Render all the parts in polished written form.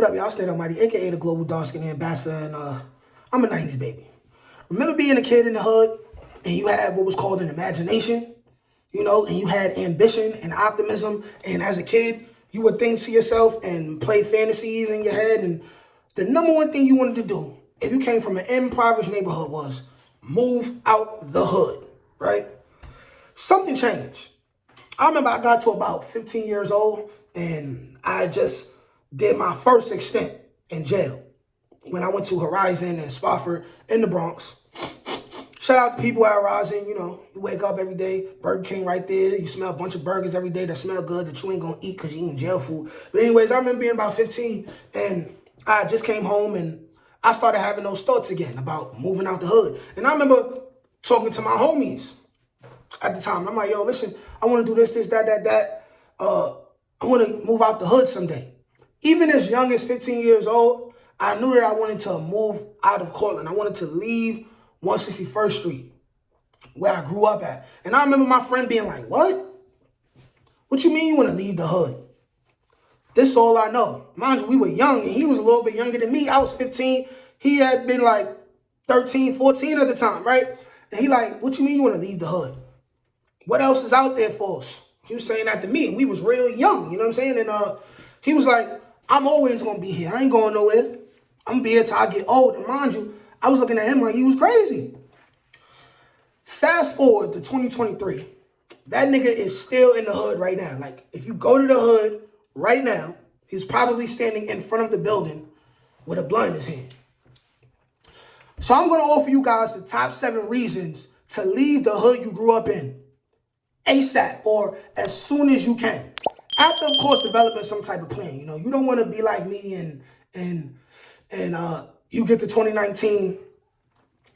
What up, y'all? Stay Almighty, aka the Global Dark Skin Ambassador, and I'm a 90s baby. Remember being a kid in the hood, and you had what was called an imagination, and you had ambition and optimism, and as a kid, you would think to yourself and play fantasies in your head, and the number one thing you wanted to do, if you came from an impoverished neighborhood, was move out the hood, right? Something changed. I remember I got to about 15 years old, and I just did my first stint in jail when I went to Horizon and Spofford in the Bronx. Shout out to people at Horizon, you wake up every day, Burger King right there, you smell a bunch of burgers every day that smell good that you ain't gonna eat because you eating jail food. But anyways, I remember being about 15 and I just came home and I started having those thoughts again about moving out the hood. And I remember talking to my homies at the time. I'm like, yo, listen, I want to do this, that. I want to move out the hood someday. Even as young as 15 years old, I knew that I wanted to move out of Cortland. I wanted to leave 161st Street, where I grew up at. And I remember my friend being like, what? What you mean you want to leave the hood? This is all I know. Mind you, we were young, and he was a little bit younger than me. I was 15. He had been like 13, 14 at the time, right? And he like, what you mean you want to leave the hood? What else is out there for us? He was saying that to me, and we was real young, you know what I'm saying? And he was like, I'm always going to be here. I ain't going nowhere. I'm going to be here till I get old. And mind you, I was looking at him like he was crazy. Fast forward to 2023. That nigga is still in the hood right now. Like, if you go to the hood right now, he's probably standing in front of the building with a blunt in his hand. So I'm going to offer you guys the top 7 reasons to leave the hood you grew up in ASAP or as soon as you can. After, of course, developing some type of plan. You don't want to be like me and you get to 2019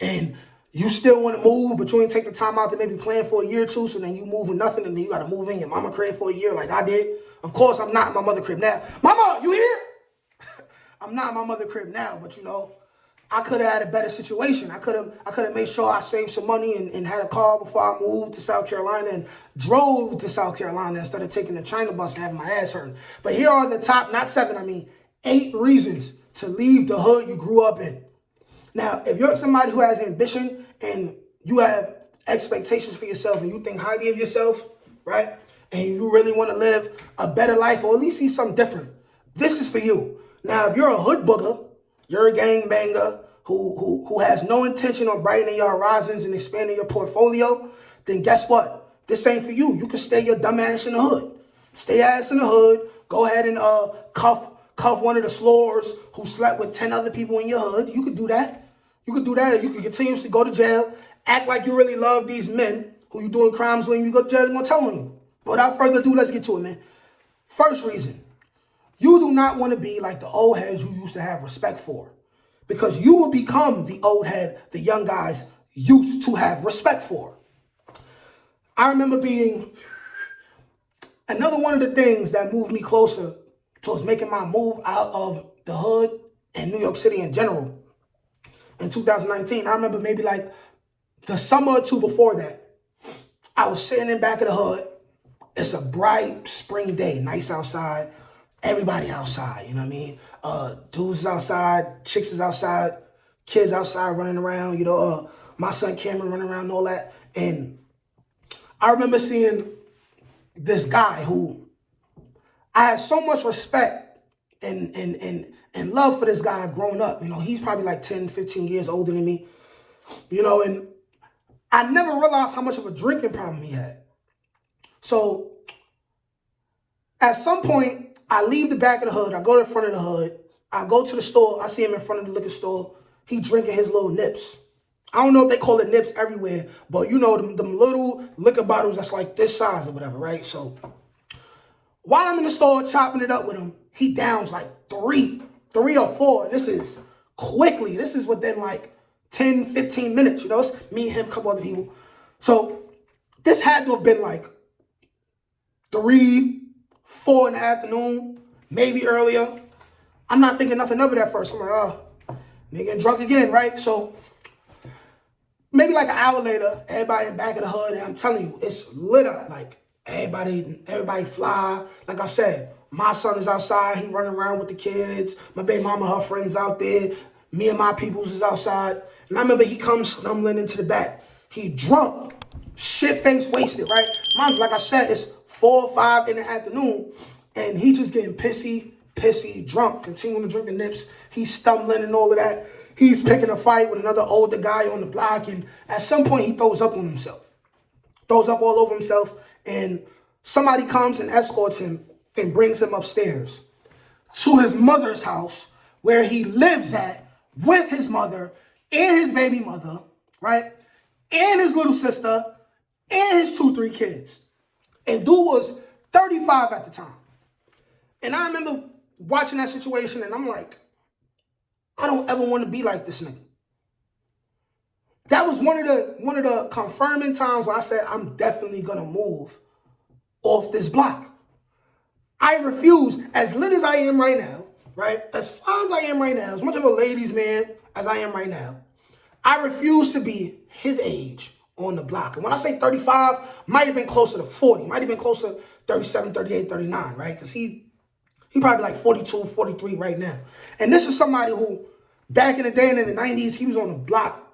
and you still want to move, but you ain't take the time out to maybe plan for a year or two, so then you move with nothing, and then you got to move in your mama crib for a year like I did. Of course, I'm not in my mother crib now. Mama, you here? I'm not in my mother crib now, but I could have had a better situation. I could have made sure I saved some money and had a car before I moved to South Carolina and drove to South Carolina instead of taking the China bus and having my ass hurt. But here are the top, not 7, 8 reasons to leave the hood you grew up in. Now, if you're somebody who has ambition and you have expectations for yourself and you think highly of yourself, right? And you really want to live a better life or at least see something different, this is for you. Now, if you're a hood booger, you're a gangbanger who has no intention of brightening your horizons and expanding your portfolio, then guess what? This ain't for you. You can stay your dumb ass in the hood. Stay ass in the hood. Go ahead and cuff one of the slores who slept with 10 other people in your hood. You could do that. You could do that. You could continuously go to jail, act like you really love these men who you doing crimes when you go to jail, they're going to tell on you. But without further ado, let's get to it, man. First reason, you do not want to be like the old heads you used to have respect for, because you will become the old head the young guys used to have respect for. I remember being another one of the things that moved me closer towards making my move out of the hood and New York City in general. In 2019, I remember maybe like the summer or two before that, I was sitting in the back of the hood. It's a bright spring day, nice outside. Everybody outside, you know what I mean? Dudes is outside, chicks is outside, kids outside running around, my son Cameron running around and all that. And I remember seeing this guy who I had so much respect and love for this guy growing up. He's probably like 10, 15 years older than me, and I never realized how much of a drinking problem he had. So at some point, I leave the back of the hood. I go to the front of the hood. I go to the store. I see him in front of the liquor store. He drinking his little nips. I don't know if they call it nips everywhere, but them little liquor bottles that's like this size or whatever, right? So while I'm in the store chopping it up with him, he downs like three or four. And this is quickly. This is within like 10, 15 minutes. It's me and him, a couple other people. So this had to have been like 3, 4 in the afternoon, maybe earlier. I'm not thinking nothing of it at first. I'm like, oh, nigga getting drunk again, right? So maybe like an hour later, everybody in the back of the hood, and I'm telling you, it's lit up. Like everybody fly. Like I said, My son is outside. He running around with the kids. My baby mama, her friends out there. Me and my peoples is outside. And I remember he comes stumbling into the back. He drunk, shit-faced wasted, right? Mind, like I said, it's 4 or 5 in the afternoon, and he just getting pissy, drunk, continuing to drink the nips. He's stumbling and all of that. He's picking a fight with another older guy on the block, and at some point he throws up on himself. Throws up all over himself, and somebody comes and escorts him and brings him upstairs to his mother's house where he lives at with his mother and his baby mother, right? And his little sister and his 2-3 kids. And dude was 35 at the time. And I remember watching that situation and I'm like, I don't ever want to be like this nigga. That was one of the confirming times where I said, I'm definitely going to move off this block. I refuse, as lit as I am right now, right? As far as I am right now, as much of a ladies' man as I am right now, I refuse to be his age on the block. And when I say 35, might have been closer to 40, might have been closer to 37, 38, 39, right? Because he probably like 42, 43 right now. And this is somebody who, back in the day and in the 90s, he was on the block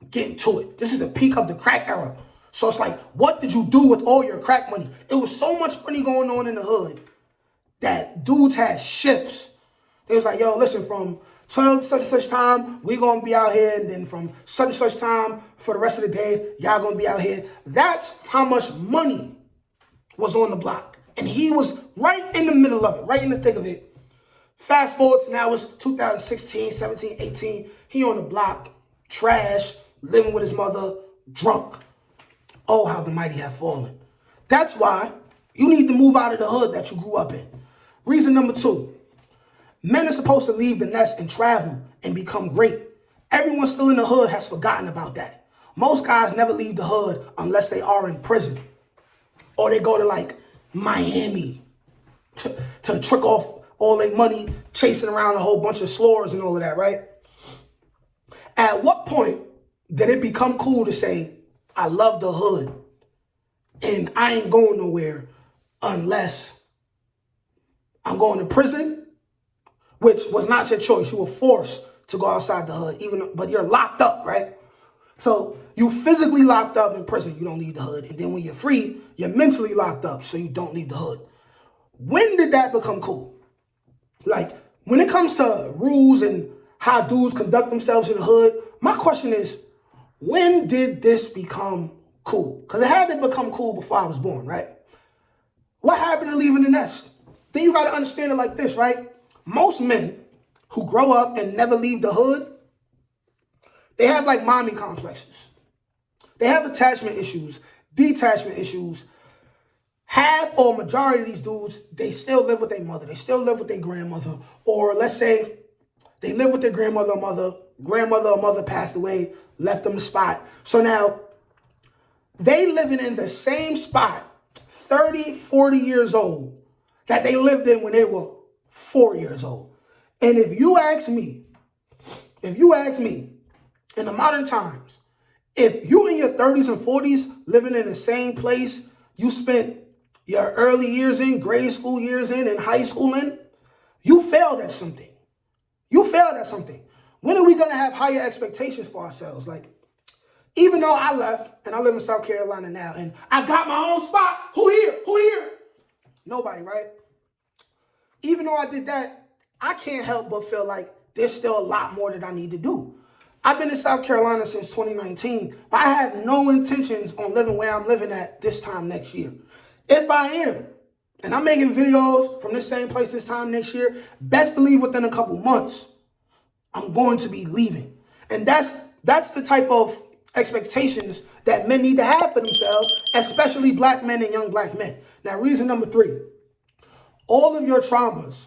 getting to it. This is the peak of the crack era. So it's like, what did you do with all your crack money? It was so much money going on in the hood that dudes had shifts. They was like, yo, listen, from 12 to such and such time, we going to be out here. And then from such and such time for the rest of the day, y'all going to be out here. That's how much money was on the block. And he was right in the middle of it, right in the thick of it. Fast forward to now, it's 2016, 17, 18. He on the block, trash, living with his mother, drunk. Oh, how the mighty have fallen. That's why you need to move out of the hood that you grew up in. Reason number 2. Men are supposed to leave the nest and travel and become great. Everyone still in the hood has forgotten about that. Most guys never leave the hood unless they are in prison. Or they go to like Miami to trick off all their money, chasing around a whole bunch of slores and all of that, right? At what point did it become cool to say, I love the hood and I ain't going nowhere unless I'm going to prison, which was not your choice. You were forced to go outside the hood, but you're locked up, right? So you physically locked up in prison, you don't leave the hood. And then when you're free, you're mentally locked up, so you don't leave the hood. When did that become cool? Like, when it comes to rules and how dudes conduct themselves in the hood, my question is, when did this become cool? Because it had to become cool before I was born, right? What happened to leaving the nest? Then you got to understand it like this, right? Most men who grow up and never leave the hood, they have like mommy complexes. They have attachment issues, detachment issues. Half or majority of these dudes, they still live with their mother. They still live with their grandmother. Or let's say they live with their grandmother or mother. Grandmother or mother passed away, left them a spot. So now they living in the same spot, 30, 40 years old, that they lived in when they were 4 years old. And if you ask me, in the modern times, if you in your 30s and 40s living in the same place you spent your early years in, grade school years in, and high school in, you failed at something. You failed at something. When are we going to have higher expectations for ourselves? Like, even though I left and I live in South Carolina now and I got my own spot, who here? Who here? Nobody, right? Even though I did that, I can't help but feel like there's still a lot more that I need to do. I've been in South Carolina since 2019, but I have no intentions on living where I'm living at this time next year. If I am, and I'm making videos from this same place this time next year, best believe within a couple months, I'm going to be leaving. And that's the type of expectations that men need to have for themselves, especially black men and young black men. Now, reason number 3, all of your traumas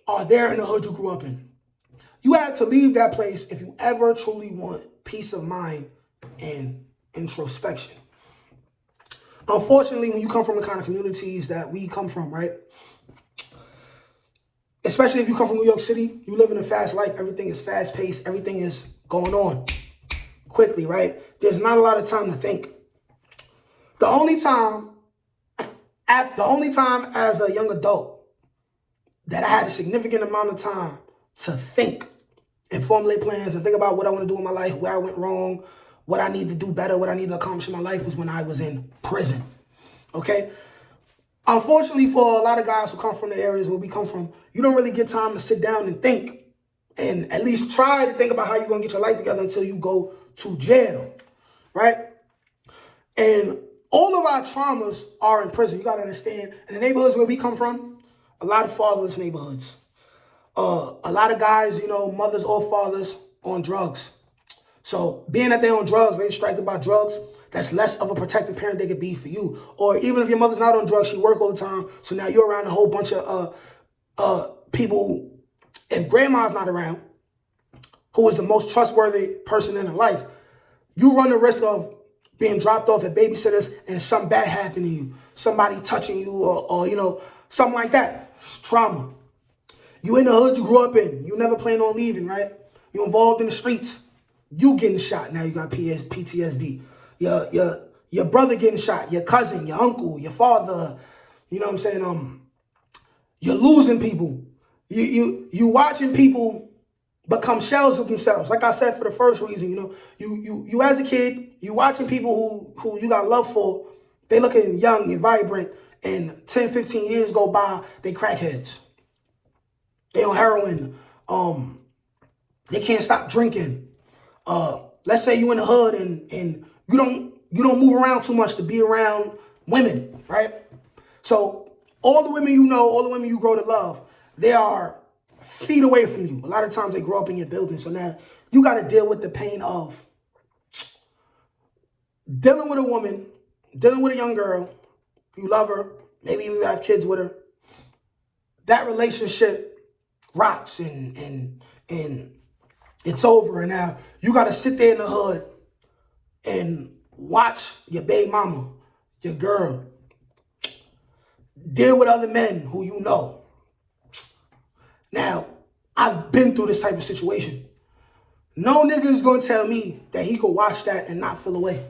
are there in the hood you grew up in. You have to leave that place if you ever truly want peace of mind and introspection. Unfortunately, when you come from the kind of communities that we come from, right? Especially if you come from New York City, you live in a fast life. Everything is fast paced. Everything is going on quickly, right? There's not a lot of time to think. The only time as a young adult that I had a significant amount of time to think and formulate plans and think about what I want to do in my life, where I went wrong, what I need to do better, what I need to accomplish in my life was when I was in prison, okay? Unfortunately, for a lot of guys who come from the areas where we come from, you don't really get time to sit down and think and at least try to think about how you're going to get your life together until you go to jail, right? And all of our traumas are in prison. You got to understand, in the neighborhoods where we come from, a lot of fatherless neighborhoods. A lot of guys, you know, mothers or fathers on drugs. So being that they're on drugs, they're distracted by drugs, that's less of a protective parent they could be for you. Or even if your mother's not on drugs, she work all the time, so now you're around a whole bunch of people. If grandma's not around, who is the most trustworthy person in her life, you run the risk of being dropped off at babysitters and something bad happening to you. Somebody touching you or you know, something like that. It's trauma. You in the hood you grew up in. You never plan on leaving, right? You involved in the streets. You getting shot. Now you got PTSD. Your brother getting shot. Your cousin, your uncle, your father. You know what I'm saying? You're losing people. You watching people become shells of themselves. Like I said, for the first reason, you know, you as a kid, you watching people who you got love for, they looking young and vibrant, and 10, 15 years go by, they crackheads. They on heroin. They can't stop drinking. Let's say you in the hood and you don't move around too much to be around women, right? So all the women you know, all the women you grow to love, they are feet away from you. A lot of times they grow up in your building. So now you got to deal with the pain of dealing with a woman, dealing with a young girl. You love her. Maybe you have kids with her. That relationship rots and it's over. And now you got to sit there in the hood and watch your baby mama, your girl, deal with other men who you know. Now, I've been through this type of situation. No nigga is going to tell me that he could watch that and not feel away.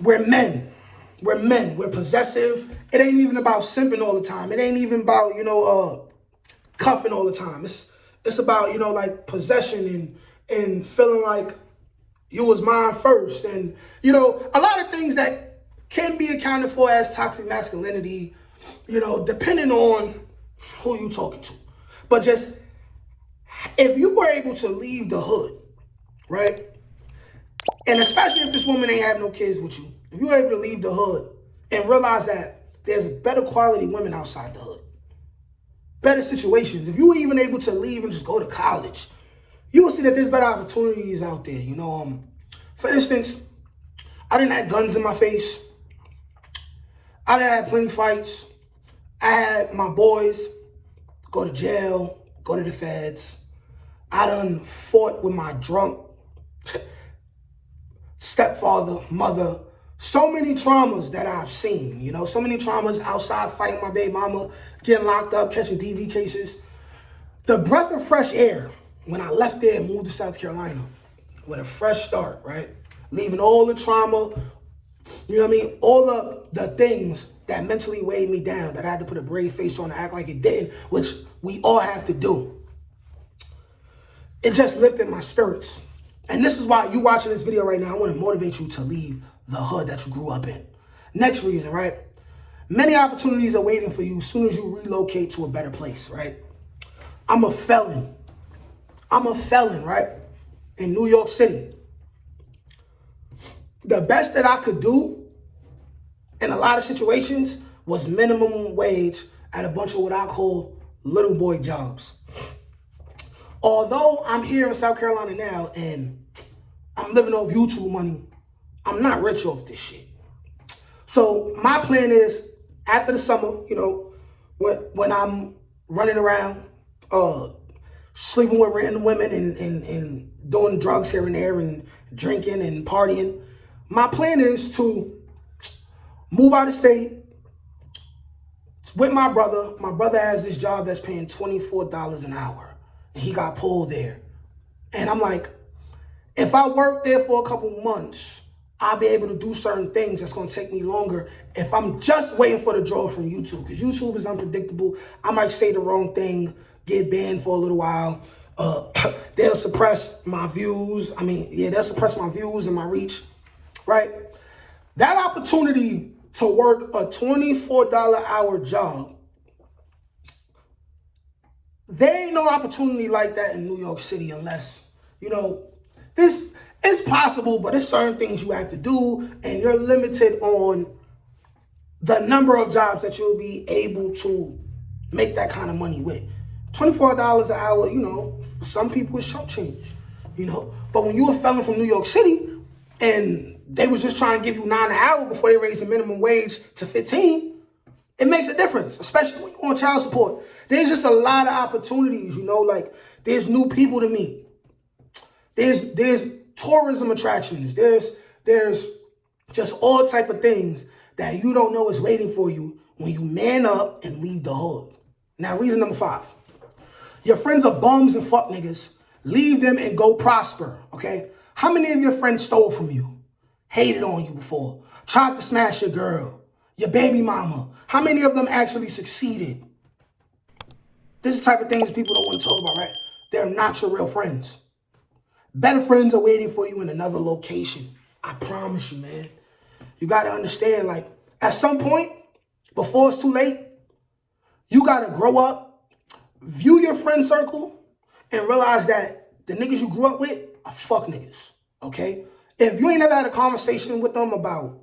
We're men. We're men. We're possessive. It ain't even about simping all the time. It ain't even about, you know, cuffing all the time. It's about, you know, like possession and feeling like you was mine first. And, you know, a lot of things that can be accounted for as toxic masculinity, you know, depending on who you talking to. But just, if you were able to leave the hood, right? And especially if this woman ain't have no kids with you, if you were able to leave the hood and realize that there's better quality women outside the hood, better situations. If you were even able to leave and just go to college, you will see that there's better opportunities out there. You know, for instance, I didn't have guns in my face. I done had plenty fights. I had my boys go to jail, go to the feds. I done fought with my drunk stepfather, mother. So many traumas that I've seen, you know, so many traumas outside fighting my baby mama, getting locked up, catching DV cases. The breath of fresh air when I left there and moved to South Carolina with a fresh start, right? Leaving all the trauma, you know what I mean? All of the things that mentally weighed me down that I had to put a brave face on and act like it didn't, which we all have to do. It just lifted my spirits. And this is why you watching this video right now, I want to motivate you to leave the hood that you grew up in. Next reason, right? Many opportunities are waiting for you as soon as you relocate to a better place, right? I'm a felon. Right? In New York City. The best that I could do in a lot of situations was minimum wage at a bunch of what I call little boy jobs. Although I'm here in South Carolina now and I'm living off YouTube money, I'm not rich off this shit. So my plan is after the summer, you know, when I'm running around, sleeping with random women and doing drugs here and there and drinking and partying, my plan is to move out of state with my brother. My brother has this job that's paying $24 an hour. And he got pulled there. And I'm like, if I work there for a couple months, I'll be able to do certain things that's going to take me longer if I'm just waiting for the draw from YouTube. Because YouTube is unpredictable. I might say the wrong thing, get banned for a little while. They'll suppress my views. They'll suppress my views and my reach, right? That opportunity to work a $24 hour job, there ain't no opportunity like that in New York City unless, it's possible, but there's certain things you have to do, and you're limited on the number of jobs that you'll be able to make that kind of money with. $24 an hour, for some people it's chump change, But when you're a felon from New York City and they was just trying to give you $9 an hour before they raised the minimum wage to 15, it makes a difference, especially when you're on child support. There's just a lot of opportunities, like there's new people to meet. There's tourism attractions. There's just all type of things that you don't know is waiting for you when you man up and leave the hood. Now, reason number 5. Your friends are bums and fuck niggas. Leave them and go prosper, okay? How many of your friends stole from you? Hated on you before? Tried to smash your girl? Your baby mama? How many of them actually succeeded? This is the type of things people don't want to talk about, right? They're not your real friends. Better friends are waiting for you in another location. I promise you, man. You got to understand, at some point, before it's too late, you got to grow up, view your friend circle, and realize that the niggas you grew up with are fuck niggas, okay? If you ain't never had a conversation with them about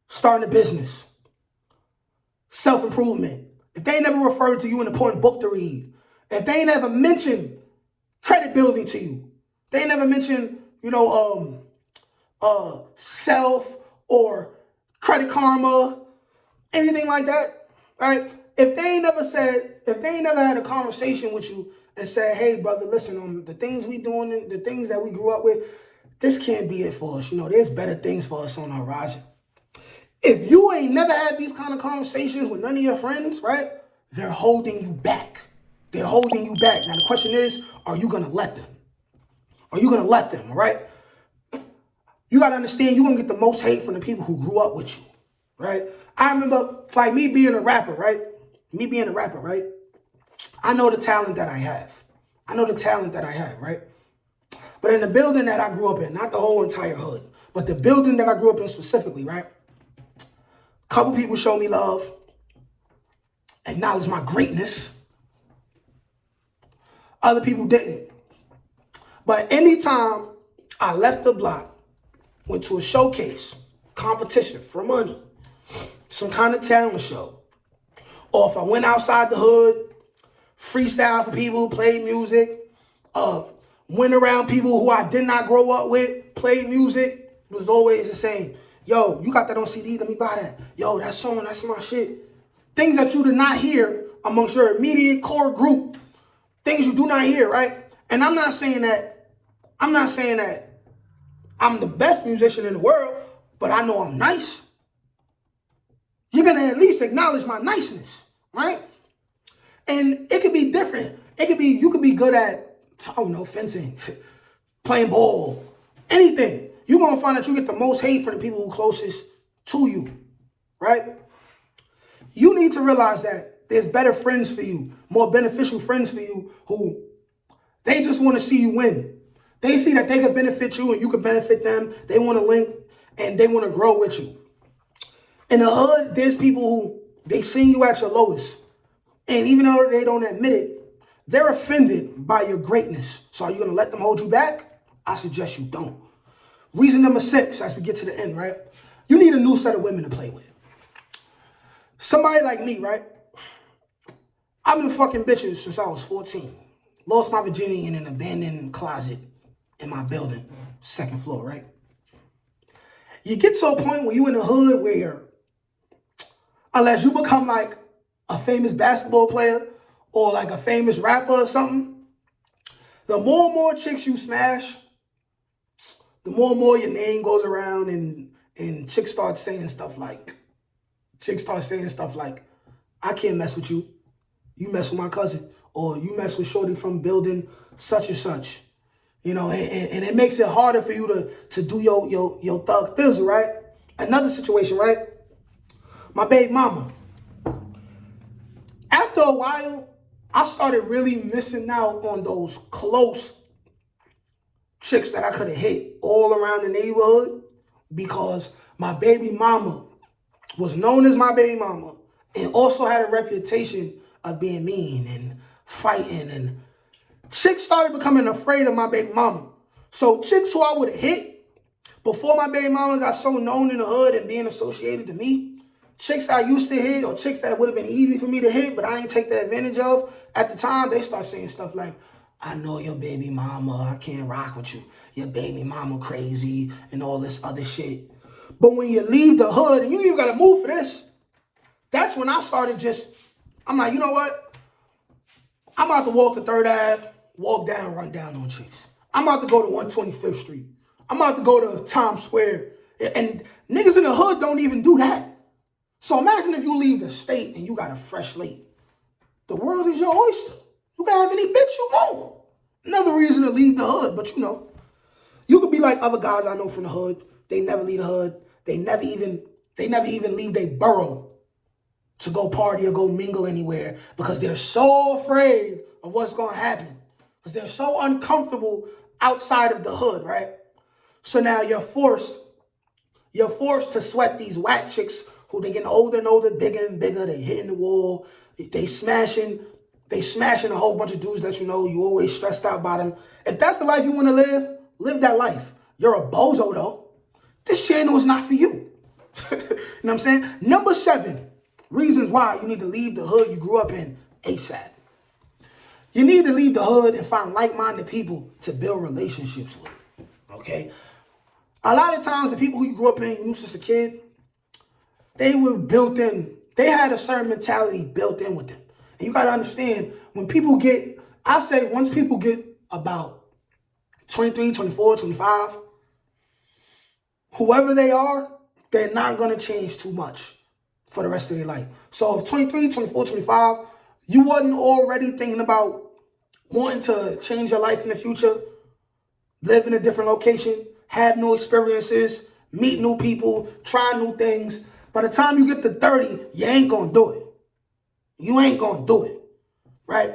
starting a business, self-improvement, if they ain't never referred to you an important book to read, if they ain't never mentioned credit building to you, they ain't never mentioned, self or credit karma, anything like that, right? If they ain't never had a conversation with you and said, hey, brother, listen, the things we doing, the things that we grew up with, this can't be it for us. There's better things for us on the horizon. If you ain't never had these kind of conversations with none of your friends, right, they're holding you back. They're holding you back. Now, the question is, are you going to let them? Are you going to let them, all right? You got to understand, you're going to get the most hate from the people who grew up with you, right? I remember, me being a rapper, right? I know the talent that I have. Right? But in the building that I grew up in, not the whole entire hood, but the building that I grew up in specifically, right? A couple people showed me love, acknowledged my greatness. Other people didn't. But anytime I left the block, went to a showcase, competition for money, some kind of talent show, or if I went outside the hood, freestyle for people, played music, went around people who I did not grow up with, played music, it was always the same. Yo, you got that on CD, let me buy that. Yo, that song, that's my shit. Things that you did not hear amongst your immediate core group. Things you do not hear, right? And I'm not saying that I'm the best musician in the world, but I know I'm nice. You're going to at least acknowledge my niceness, right? And it could be different. You could be good at, fencing, playing ball, anything. You're going to find that you get the most hate from the people who are closest to you, right? You need to realize that there's better friends for you, more beneficial friends for you who they just want to see you win. They see that they can benefit you and you can benefit them. They want to link and they want to grow with you. In the hood, there's people who, they see you at your lowest. And even though they don't admit it, they're offended by your greatness. So are you going to let them hold you back? I suggest you don't. Reason number 6, as we get to the end, right? You need a new set of women to play with. Somebody like me, right? I've been fucking bitches since I was 14. Lost my virginity in an abandoned closet in my building, 2nd floor, right? You get to a point where you in the hood where, unless you become like a famous basketball player or like a famous rapper or something, the more and more chicks you smash, the more and more your name goes around and chicks start saying stuff like, I can't mess with you. You mess with my cousin. Or you mess with shorty from building such and such. and it makes it harder for you to do your thug thizzle, right? Another situation, right? My baby mama. After a while, I started really missing out on those close chicks that I could have hit all around the neighborhood because my baby mama was known as my baby mama and also had a reputation of being mean and fighting, and chicks started becoming afraid of my baby mama. So chicks who I would have hit before my baby mama got so known in the hood and being associated to me, chicks I used to hit or chicks that would have been easy for me to hit but I ain't take that advantage of at the time, they start saying stuff like, I know your baby mama, I can't rock with you. Your baby mama crazy and all this other shit. But when you leave the hood and you ain't even got to move for this, that's when I started I'm like, you know what? I'm about to walk to 3rd Ave, walk down, run down on chicks. I'm about to go to 125th Street. I'm about to go to Times Square. And niggas in the hood don't even do that. So imagine if you leave the state and you got a fresh slate. The world is your oyster. You can have any bitch you want. Another reason to leave the hood, but you could be like other guys I know from the hood. They never leave the hood. They never even leave their borough to go party or go mingle anywhere because they're so afraid of what's going to happen. Because they're so uncomfortable outside of the hood, right? So now you're forced to sweat these whack chicks who they getting older and older, bigger and bigger. They hitting the wall. They smashing a whole bunch of dudes that you always stressed out about them. If that's the life you want to live that life. You're a bozo though. This channel is not for you. You know what I'm saying? Number 7, reasons why you need to leave the hood you grew up in ASAP. You need to leave the hood and find like-minded people to build relationships with, okay? A lot of times the people who you grew up in, since a kid, they were built in. They had a certain mentality built in with them. And you got to understand, once people get about 23, 24, 25, whoever they are, they're not going to change too much for the rest of their life. So if 23, 24, 25, you wasn't already thinking about wanting to change your life in the future, live in a different location, have new experiences, meet new people, try new things, by the time you get to 30, you ain't going to do it. You ain't going to do it, right?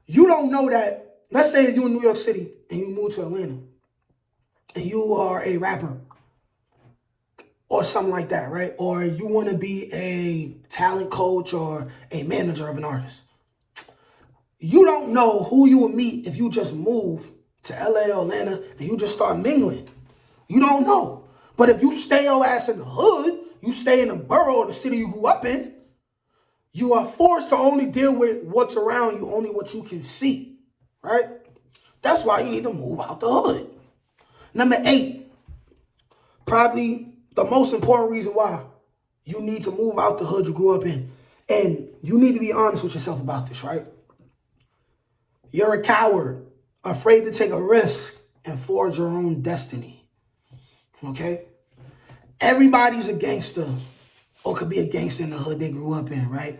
You don't know that. Let's say you're in New York City and you move to Atlanta and you are a rapper or something like that, right? Or you want to be a talent coach or a manager of an artist. You don't know who you will meet if you just move to LA or Atlanta and you just start mingling. You don't know. But if you stay your ass in the hood, you stay in the borough or the city you grew up in, you are forced to only deal with what's around you, only what you can see, right? That's why you need to move out the hood. Number 8, probably the most important reason why you need to move out the hood you grew up in. And you need to be honest with yourself about this, right? You're a coward, afraid to take a risk and forge your own destiny, okay? Everybody's a gangster or could be a gangster in the hood they grew up in, right?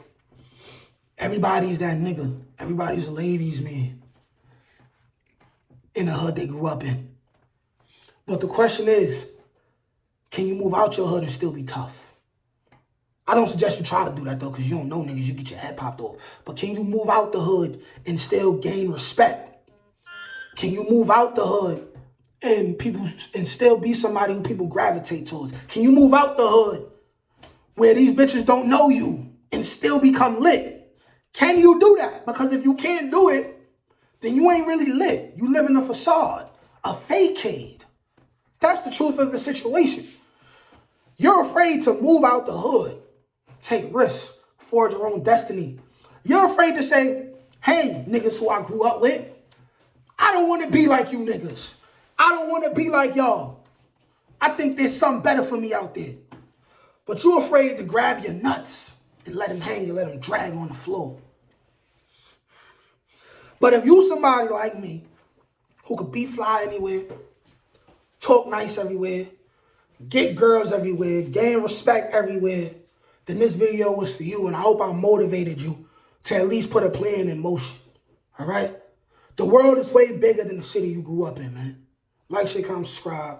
Everybody's that nigga. Everybody's a ladies' man in the hood they grew up in. But the question is, can you move out your hood and still be tough? I don't suggest you try to do that, though, because you don't know niggas. You get your head popped off. But can you move out the hood and still gain respect? Can you move out the hood and still be somebody who people gravitate towards? Can you move out the hood where these bitches don't know you and still become lit? Can you do that? Because if you can't do it, then you ain't really lit. You live in a facade, a facade. That's the truth of the situation. You're afraid to move out the hood, take risks, forge your own destiny. You're afraid to say, hey, niggas who I grew up with, I don't want to be like you niggas. I don't want to be like y'all. I think there's something better for me out there. But you're afraid to grab your nuts and let them hang and let them drag on the floor. But if you somebody like me who could be fly anywhere, talk nice everywhere, get girls everywhere, gain respect everywhere, then this video was for you, and I hope I motivated you to at least put a plan in motion, all right? The world is way bigger than the city you grew up in, man. Like, share, comment, subscribe.